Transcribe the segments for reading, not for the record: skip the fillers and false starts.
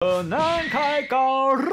南开高热，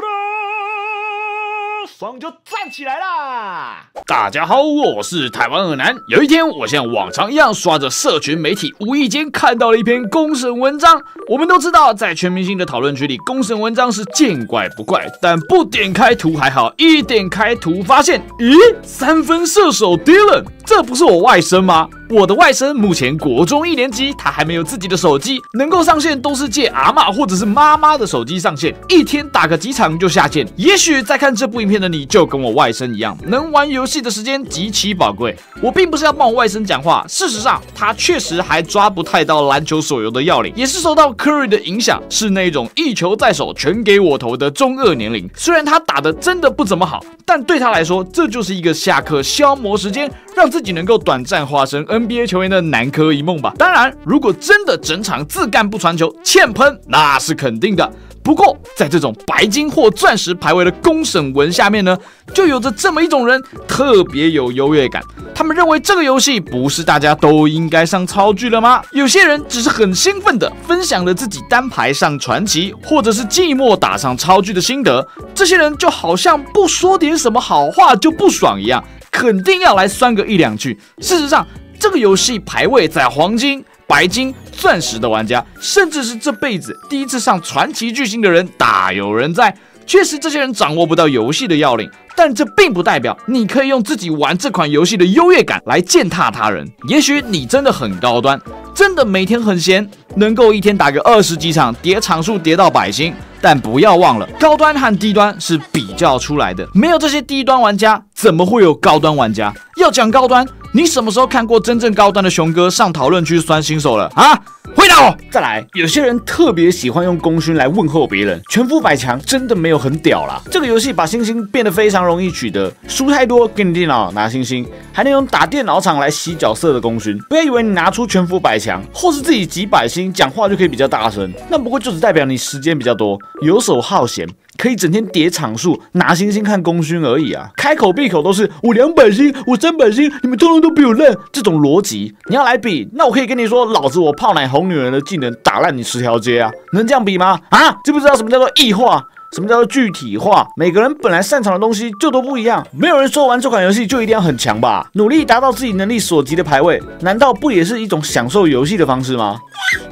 爽就站起来啦！大家好，我是台湾二男。有一天，我像往常一样刷着社群媒体，无意间看到了一篇公审文章。我们都知道，在全明星的讨论区里，公审文章是见怪不怪，但不点开图还好，一点开图发现，咦，三分射手 Dylan， 这不是我外甥吗？我的外甥目前国中1年级，他还没有自己的手机，能够上线都是借阿嬷或者是妈妈的手机上线，一天打个几场就下线。也许在看这部影片的你就跟我外甥一样，能玩游戏的时间极其宝贵。我并不是要帮我外甥讲话，事实上他确实还抓不太到篮球手游的要领，也是受到 Curry 的影响，是那种一球在手全给我投的中二年龄。虽然他打的真的不怎么好，但对他来说，这就是一个下课消磨时间，让自己能够短暂化身 NBA 球员的南柯一梦吧。当然，如果真的整场自干不传球，欠喷那是肯定的。不过，在这种白金或钻石排位的公审文下面呢，就有着这么一种人，特别有优越感。他们认为这个游戏不是大家都应该上超巨了吗？有些人只是很兴奋的分享了自己单排上传奇，或者是寂寞打上超巨的心得。这些人就好像不说点什么好话就不爽一样，肯定要来酸个1、2句。事实上，这个游戏排位在黄金、白金、钻石的玩家，甚至是这辈子第一次上传奇巨星的人，大有人在。确实，这些人掌握不到游戏的要领，但这并不代表你可以用自己玩这款游戏的优越感来践踏他人。也许你真的很高端，真的每天很闲，能够一天打个20几场，叠场数叠到100星。但不要忘了，高端和低端是比较出来的，没有这些低端玩家，怎么会有高端玩家？要讲高端，你什么时候看过真正高端的熊哥上讨论区酸新手了啊？回答我！再来，有些人特别喜欢用功勋来问候别人，全服100强真的没有很屌啦。这个游戏把星星变得非常容易取得，输太多给你电脑拿星星，还能用打电脑场来洗角色的功勋。不要以为你拿出全服100强，或是自己几百星，讲话就可以比较大声，那不过就只代表你时间比较多，游手好闲。可以整天叠场数，拿星星看功勋而已啊！开口闭口都是我200星，我300星，你们通通都比我烂，这种逻辑，你要来比，那我可以跟你说，老子我泡奶哄女人的技能打烂你10条街啊！能这样比吗？啊，知不知道什么叫做异化？什么叫做具体化？每个人本来擅长的东西就都不一样，没有人说玩这款游戏就一定要很强吧？努力达到自己能力所及的排位，难道不也是一种享受游戏的方式吗？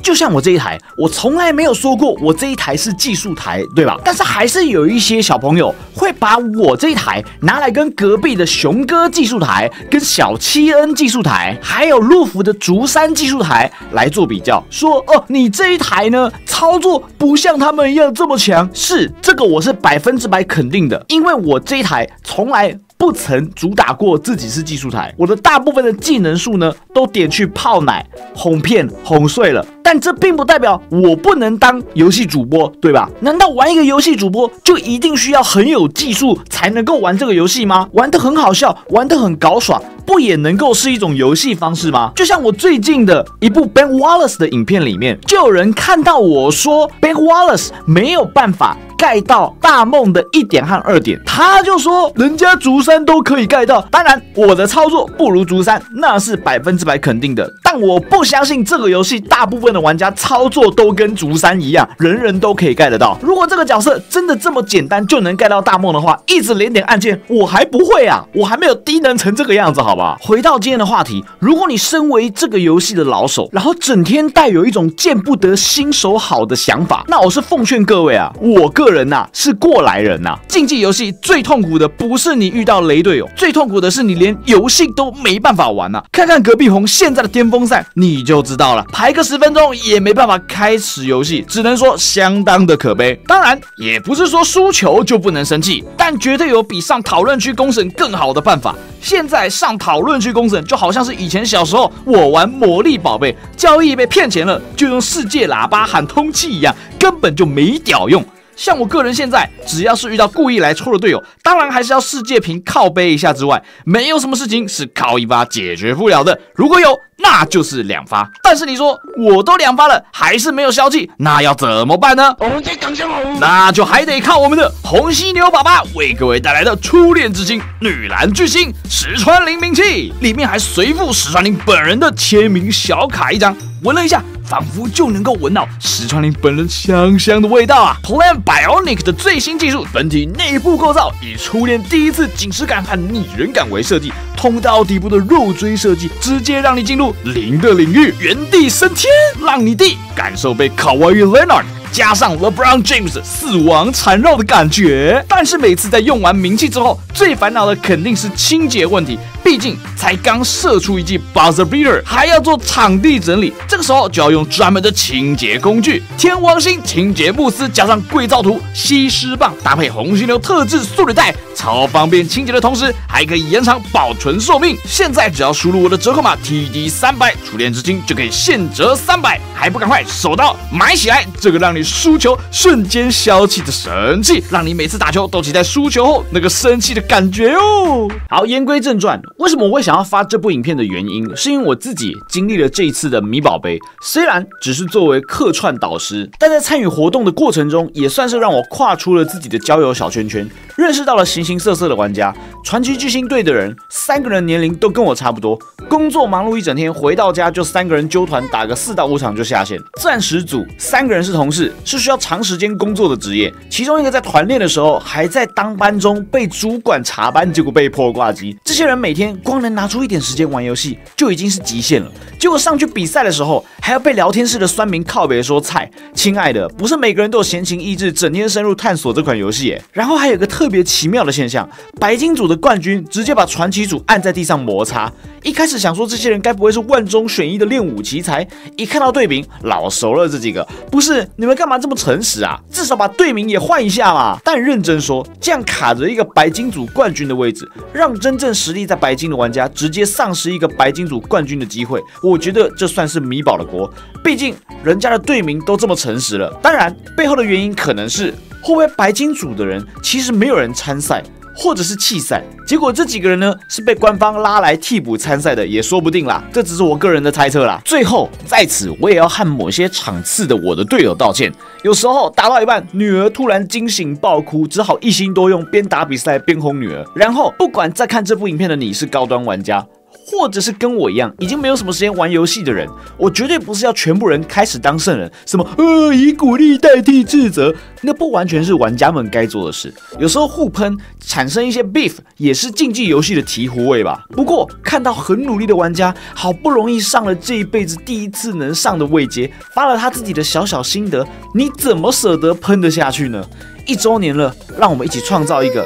就像我这一台，我从来没有说过我这一台是技术台，对吧？但是还是有一些小朋友会把我这一台拿来跟隔壁的熊哥技术台、跟小7N技术台，还有陆服的竹山技术台来做比较，说哦，你这一台呢操作不像他们一样这么强。是，这个我是100%肯定的，因为我这一台从来不曾主打过自己是技术台，我的大部分的技能数呢，都点去泡奶、哄骗、哄睡了。但这并不代表我不能当游戏主播，对吧？难道玩一个游戏主播就一定需要很有技术才能够玩这个游戏吗？玩得很好笑，玩得很搞爽，不也能够是一种游戏方式吗？就像我最近的一部 Ben Wallace 的影片里面，就有人看到我说 Ben Wallace 没有办法盖到大梦的1点和2点，他就说人家竹山都可以盖到。当然，我的操作不如竹山，那是100%肯定的。但我不相信这个游戏大部分的玩家操作都跟竹山一样，人人都可以盖得到。如果这个角色真的这么简单就能盖到大梦的话，一直连点按键，我还不会啊，我还没有低能成这个样子，好吧？回到今天的话题，如果你身为这个游戏的老手，然后整天带有一种见不得新手好的想法，那我是奉劝各位啊，我个人是过来人竞技游戏最痛苦的不是你遇到雷队友，最痛苦的是你连游戏都没办法玩看看隔壁红现在的巅峰赛你就知道了，排个10分钟也没办法开始游戏，只能说相当的可悲。当然也不是说输球就不能生气，但绝对有比上讨论区公审更好的办法。现在上讨论区公审就好像是以前小时候我玩魔力宝贝交易被骗钱了，就用世界喇叭喊通气一样，根本就没屌用。像我个人现在，只要是遇到故意来抽的队友，当然还是要世界屏靠背一下之外，没有什么事情是靠1发解决不了的。如果有，那就是2发。但是你说我都2发了，还是没有消气，那要怎么办呢？我们在港香红，那就还得靠我们的红犀牛爸爸为各位带来的初恋之星女篮巨星石川绫名气，里面还随附石川绫本人的签名小卡1张。闻了一下，仿佛就能够闻到石川绫本人香香的味道啊。Plan Bionic 的最新技术，本体内部构造以初恋第一次紧实感和拟人感为设计，通到底部的肉锥设计，直接让你进入零的领域，原地升天，让你弟感受被Kawhi Leonard加上 LeBron James 死亡缠绕的感觉。但是每次在用完名器之后，最烦恼的肯定是清洁问题，毕竟才刚射出一记 buzzer beater， 还要做场地整理，这个时候就要用专门的清洁工具——天王星清洁慕斯，加上硅藻土吸湿棒，搭配红犀牛特制塑料袋，超方便清洁的同时，还可以延长保存寿命。现在只要输入我的折扣码 TD300， 初恋之金就可以现折300，还不赶快手刀买起来！这个让你输球瞬间消气的神器，让你每次打球都期待输球后那个生气的感觉哦。好，言归正传，为什么我会想要发这部影片的原因，是因为我自己经历了这一次的米宝杯，虽然只是作为客串导师，但在参与活动的过程中，也算是让我跨出了自己的交友小圈圈，认识到了形形色色的玩家。传奇巨星队的人，3个人年龄都跟我差不多，工作忙碌一整天，回到家就3个人揪团打个4到5场就下线。钻石组3个人是同事，是需要长时间工作的职业，其中一个在团练的时候还在当班中被主管查班，结果被迫挂机。这些人每天光能拿出一点时间玩游戏就已经是极限了，结果上去比赛的时候还要被聊天室的酸民靠北说菜。亲爱的，不是每个人都有闲情逸致整天深入探索这款游戏耶。然后还有一个特别奇妙的现象，白金组的冠军直接把传奇组按在地上摩擦。一开始想说这些人该不会是万中选一的练武奇才，一看到队名老熟了这几个，不是你们干嘛这么诚实啊？至少把队名也换一下嘛。但认真说，这样卡着一个白金组冠军的位置，让真正实力在白金的玩家直接丧失一个白金组冠军的机会，我觉得这算是米宝的锅。毕竟人家的队名都这么诚实了，当然背后的原因可能是会不会白金组的人其实没有人参赛，或者是弃赛，结果这几个人呢是被官方拉来替补参赛的，也说不定啦。这只是我个人的猜测啦。最后在此我也要和某些场次的我的队友道歉，有时候打到一半，女儿突然惊醒爆哭，只好一心多用，边打比赛边哄女儿。然后不管在看这部影片的你是高端玩家，或者是跟我一样已经没有什么时间玩游戏的人，我绝对不是要全部人开始当圣人，什么以鼓励代替斥责，那不完全是玩家们该做的事。有时候互喷产生一些 beef 也是竞技游戏的醍醐味吧。不过看到很努力的玩家好不容易上了这一辈子第一次能上的位阶，发了他自己的小小心得，你怎么舍得喷得下去呢？1周年了，让我们一起创造一个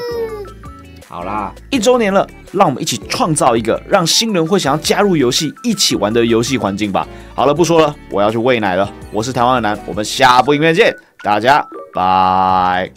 好啦，1周年了，让我们一起创造一个让新人会想要加入游戏一起玩的游戏环境吧。好了，不说了，我要去喂奶了。我是台湾的男，我们下部影片见，大家拜。